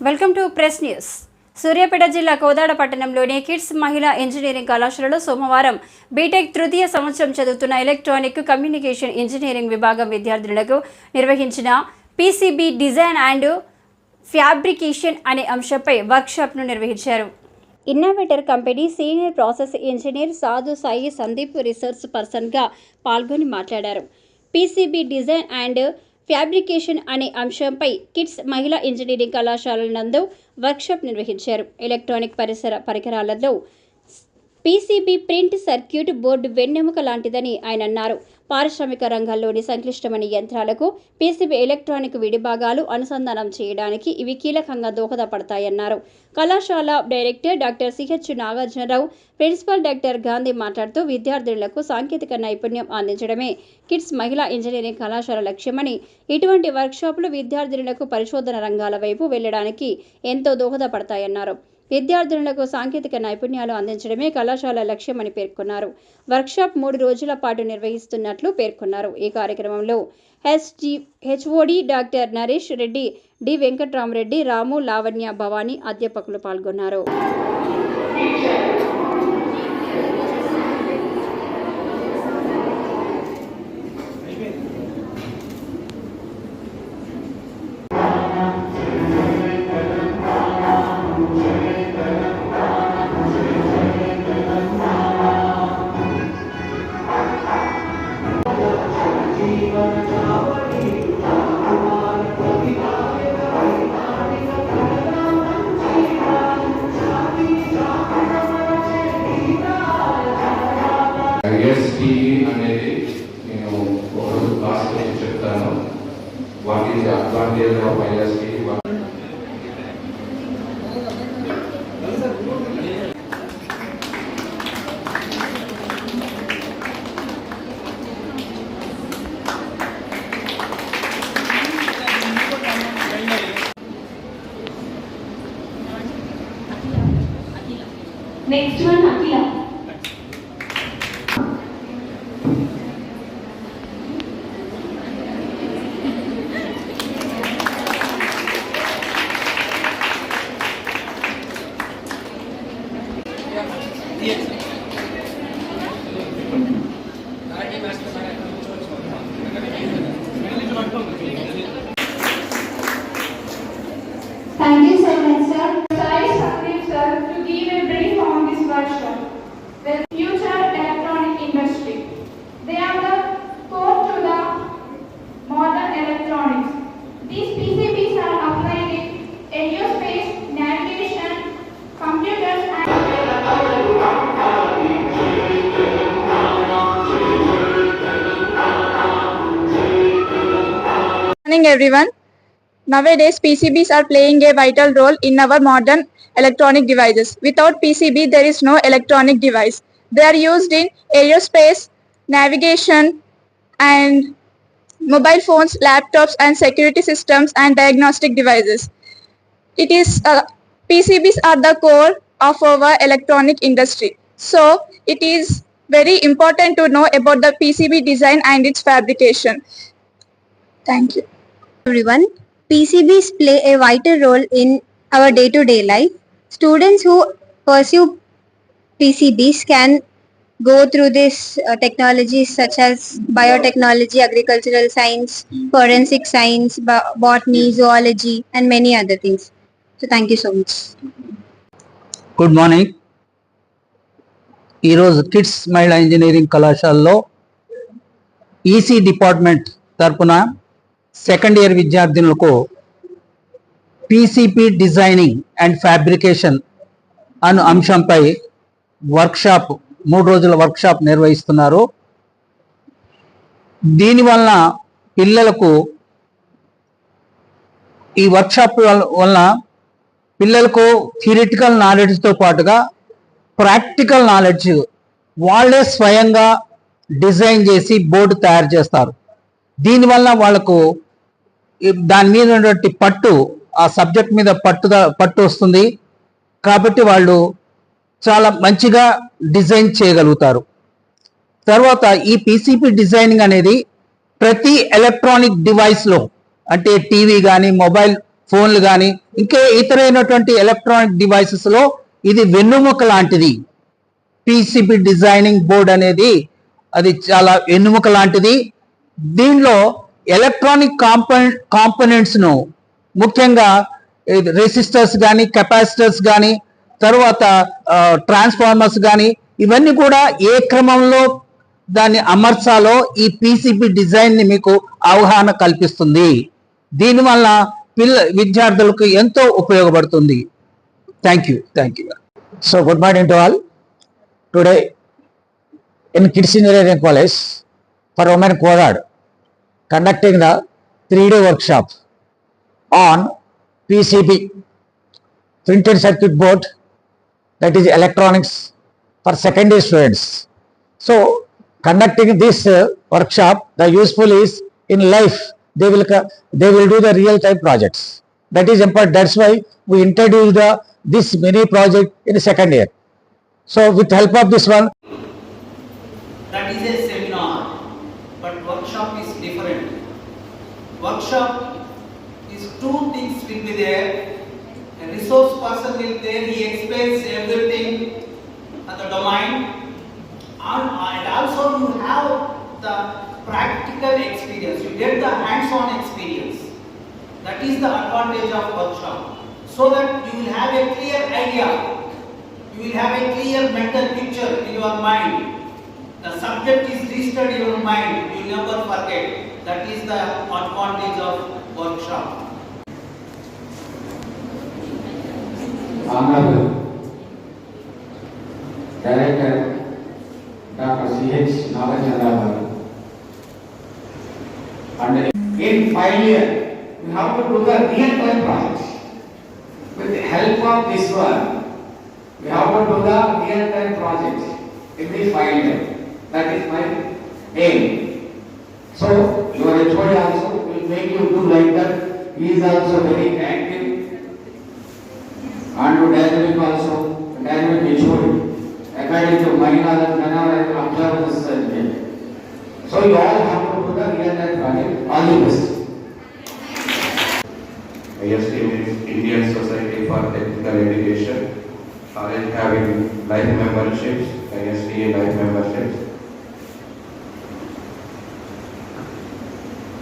Welcome to press news. Suryapet జిల్లా కోదాడ పట్టణంలోని kids మహిళా ఇంజనీరింగ్ కళాశాలలో సోమవారం బీటెక్ తృతీయ సంవత్సరం చదువుతున్న ఎలక్ట్రానిక్ కమ్యూనికేషన్ ఇంజనీరింగ్ విభాగం విద్యార్థులకు నిర్వహించిన పీసీబీ డిజైన్ అండ్ ఫ్యాబ్రికేషన్ అనే అంశంపై వర్క్షాప్ను నిర్వహించారు. Innovator company senior process engineer సాధు సాయి సందీప్ రీసెర్చ్ పర్సన్గా పాల్గొని మాట్లాడారు. పీసీబీ డిజైన్ అండ్ ఫ్యాబ్రికేషన్ అనే అంశంపై కిడ్స్ మహిళా ఇంజనీరింగ్ కళాశాలల నందు వర్క్షాప్ నిర్వహించారు. ఎలక్ట్రానిక్ పరికరాలలో పీసీబీ ప్రింట్ సర్క్యూట్ బోర్డు వెన్నెముక లాంటిదని ఆయన అన్నారు. పారిశ్రామిక రంగంలోని సంక్లిష్టమైన యంత్రాలకు పీసీబీ ఎలక్ట్రానిక్ విడిభాగాలు అనుసంధానం చేయడానికి ఇవి కీలకంగా దోహదపడతాయన్నారు. కళాశాల director doctor CH Nagarjunarao, principal doctor Gandhi మాట్లాడుతూ విద్యార్థులకు సాంకేతిక నైపుణ్యం అందించడమే కిడ్స్ మహిళా ఇంజనీరింగ్ కళాశాల లక్ష్యమని, ఇటువంటి వర్క్షాపులు విద్యార్థులకు పరిశోధన రంగాల వైపు వెళ్లడానికి ఎంతో దోహదపడతాయన్నారు. విద్యార్థులకు సాంకేతిక నైపుణ్యాలు అందించడమే కళాశాల లక్ష్యమని పేర్కొన్నారు. వర్క్షాప్ 3 రోజుల పాటు నిర్వహిస్తున్నట్లు పేర్కొన్నారు. ఈ కార్యక్రమంలో HOD doctor Naresh Reddy, D Venkatramareddy, Ramu, Lavanya, Bhavani అధ్యాపకులు పాల్గొన్నారు. అనేది నేను ఒకరోజు క్లాస్లో చెప్తాను. What is the advantage of IST. Next one, Akila. Thank you so much, sir. Sai Sandeep, sir, to give a brief on this workshop. The future electronic industry. They are the core to the modern electronics. These PCBs are applied in aerospace, navigation, computers and Good morning everyone. Nowadays PCBs are playing a vital role in our modern electronic devices. Without PCB there is no electronic device. They are used in aerospace, navigation and mobile phones, laptops and security systems and diagnostic devices. PCBs are the core of our electronic industry. So it is very important to know about the PCB design and its fabrication. Thank you. Everyone, PCBs play a vital role in our day-to-day life. Students who pursue PCBs can go through this technologies such as biotechnology, agricultural science, forensic science, botany, zoology and many other things. So thank you so much. Good morning. ఈరోజు KITS మహిళా engineering కళాశాలలో EC department తరపున second year విద్యార్థినులకు PCB designing and fabrication అను అంశంపై workshop 3 రోజుల workshop నిర్వహిస్తున్నారు. దీనివల్ల పిల్లలకు ఈ వర్క్షాప్ వల్ల పిల్లలకు థియరిటికల్ నాలెడ్జ్తో పాటుగా ప్రాక్టికల్ నాలెడ్జ్ వాళ్ళే స్వయంగా డిజైన్ చేసి బోర్డు తయారు చేస్తారు. దీనివల్ల వాళ్ళకు దాని మీద ఉన్నటువంటి పట్టు, ఆ సబ్జెక్ట్ మీద పట్టు వస్తుంది. కాబట్టి వాళ్ళు చాలా మంచిగా డిజైన్ చేయగలుగుతారు. తర్వాత ఈ పీసీబీ డిజైనింగ్ అనేది ప్రతి ఎలక్ట్రానిక్ డివైస్లో, అంటే టీవీ కానీ, మొబైల్ ఫోన్లు కానీ, ఇంకే ఇతరైనటువంటి ఎలక్ట్రానిక్ డివైసెస్లో ఇది వెన్నుముక లాంటిది. పీసీబీ డిజైనింగ్ బోర్డ్ అనేది అది చాలా వెన్నుముక లాంటిది. దీనిలో ఎలక్ట్రానిక్ కాంపోనెంట్స్ను, ముఖ్యంగా రెసిస్టర్స్ కానీ, కెపాసిటర్స్ కానీ, తర్వాత ట్రాన్స్ఫార్మర్స్ కానీ, ఇవన్నీ కూడా ఏ క్రమంలో దాన్ని అమర్చాలో ఈ పీసీబీ డిజైన్ని మీకు అవగాహన కల్పిస్తుంది. దీనివల్ల విద్యార్థులకు ఎంతో ఉపయోగపడుతుంది. Thank you. So good morning to all. Today in Kids Engineering College for Women Kodad conducting the 3-day workshop on PCB, printed circuit board, that is electronics, for second year students. So conducting this workshop, the useful is in life they will do the real time projects. That is important. That's why we introduced this mini project in the second year. So with help of this one, that is a seminar, but workshop is different. Workshop is two things will be there. A resource person will there, he explains everything at the domain, and also you have the practical experience, you get the hands-on experience. That is the advantage of workshop, so that you will have a clear idea, you will have a clear mental picture in your mind. The subject is registered in your mind, you will never forget. That is the advantage of workshop. Honorable Director Dr. C.H. Nagachandra, and in 5 years we have to do the real-time projects. With the help of this one, we have to do the real-time projects in the 5 years. That is my aim. So your HOD also will make you do like that. He is also very active and dynamic also, dynamic HOD. According to my knowledge, whenever I observe this subject. So you all have to do the real-time project. All the best. IST means Indian Society for Technical Education. College having life memberships, ISTA life memberships.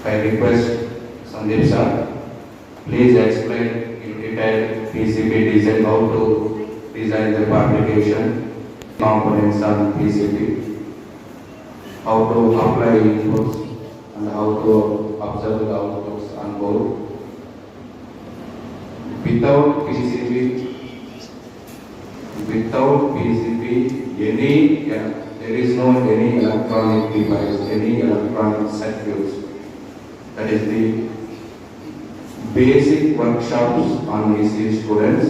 I request Sandeep sir, please explain in detail PCB design, how to design the application, components on PCB, how to apply inputs and how to observe the outputs on board. Without PCB, there is no any electronic device, any electronic circuits. That is the basic workshops on these students.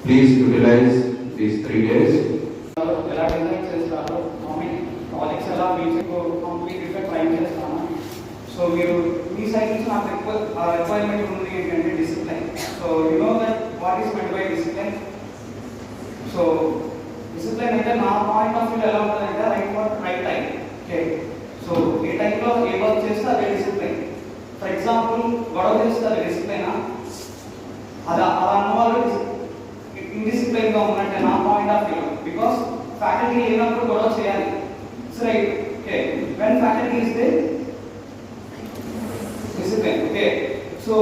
Please utilize these 3 days. ఎలా design చేస్తారో projects ఎలా మీకు కంప్లీట్గా try చేస్తాను. So మీరు మీ side నుంచి నాకు requirement ఉంది ఏంటంటే discipline. So you know that what is meant by discipline. So discipline అంటే నా పాయింట్ ఆఫ్ వ్యూ ఎలా ఉంటుందంటే రైట్ టైం. ఓకే, సో ఏ టైంలో ఏ వర్క్ చేస్తే అదే డిసిప్లైన్. ఫర్ ఎగ్జాంపుల్ గొడవ చేస్తే అది డిసిప్లైనా, అలా అన్న వాళ్ళు ఇండిసిప్లైన్గా ఉన్నట్టే నా point of view. Because faculty లేనప్పుడు గొడవ చేయాలి. It's right. Okay, when faculty is they discipline. Okay, so